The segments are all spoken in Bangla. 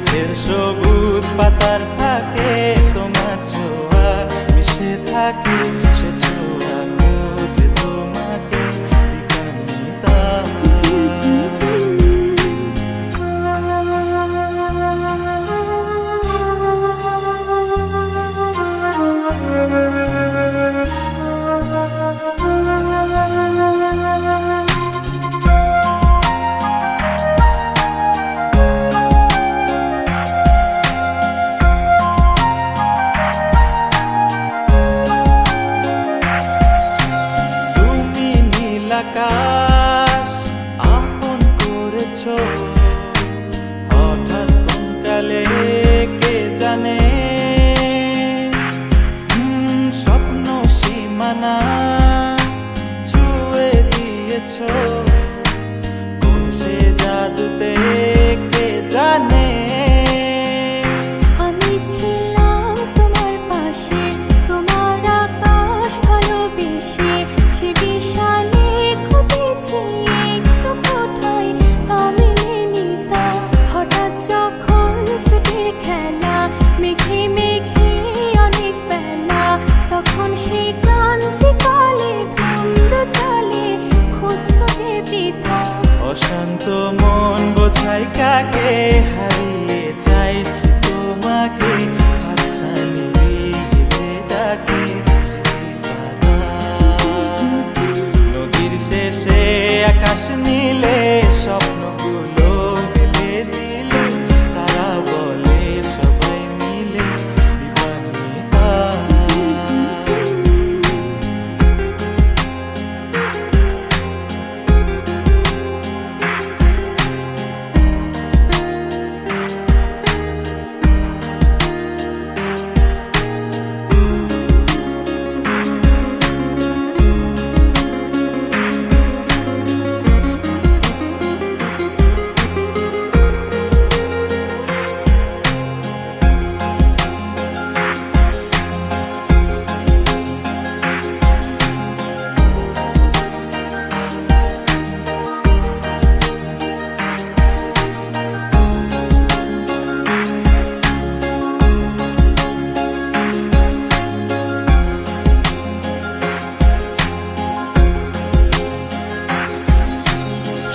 গাছের সবুজ পাতার ফাঁকে তোমার ছোঁয়া মিশে থাকে, সে ছোঁয়া খোঁজে তোমাকে দিবানিতা। আকাশ আপন করেছো হঠাৎ কোন কালে কে জানে, স্বপ্ন সীমানা ছুঁয়ে দিয়েছো কোন সে জাদুতে কে জানে। আমি ছিলাম তোমার পাশে, তোমার আকাশ ভালোবেসে, সে বিশাল হঠাৎ যখন ছুটির খেলা মেঘে মেঘে অনেক বেলা, তখন সেই ক্রান্তিকালে ধুম্র চলে খুঁজছো যে পিতা। অশান্ত মন বোঝাই কাকে হারিয়ে চাইছি তোমাকে, হাতছানি দিয়ে ডাকে নদীর শেষে আকাশ নীলে স্বপ্নগুলো মেলে দিলে, তারা বলে সবাই মিলে দিবানিতা।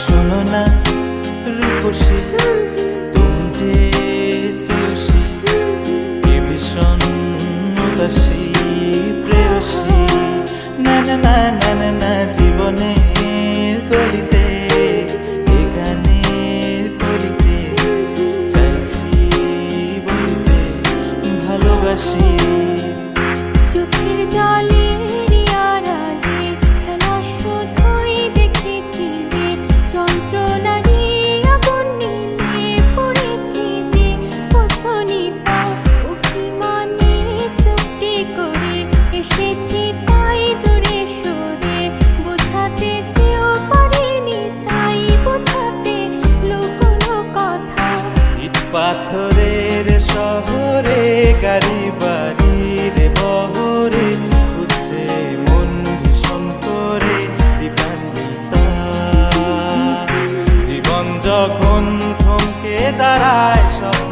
শোনো না রূপসী, তুমি যে শ্রেয়সী, কে ভীষণ উদাসী প্রেয়সী, না না না না না না জীবনের গলিতে এ গানের কলিতে চাইছি বলতে ভালোবাসি। চোখের জলে খেলা শুধুই দেখেছিলে, যন্ত্রণারই আগুন নিয়ে পড়েছি যে বোঝনি তা। অভিমানে চুক্তি করে এসেছি তাই দূরে সরে, বোঝাতে চেয়েও পারিনি তাই বোঝাতে লুকোনো কথা। ইট পাথরের শহরে গাড়ি বাড়ির বহরে খুঁজছে মন ভীষণ করে দিবানিতা। জীবন যখন থমকে দাঁড়ায় সব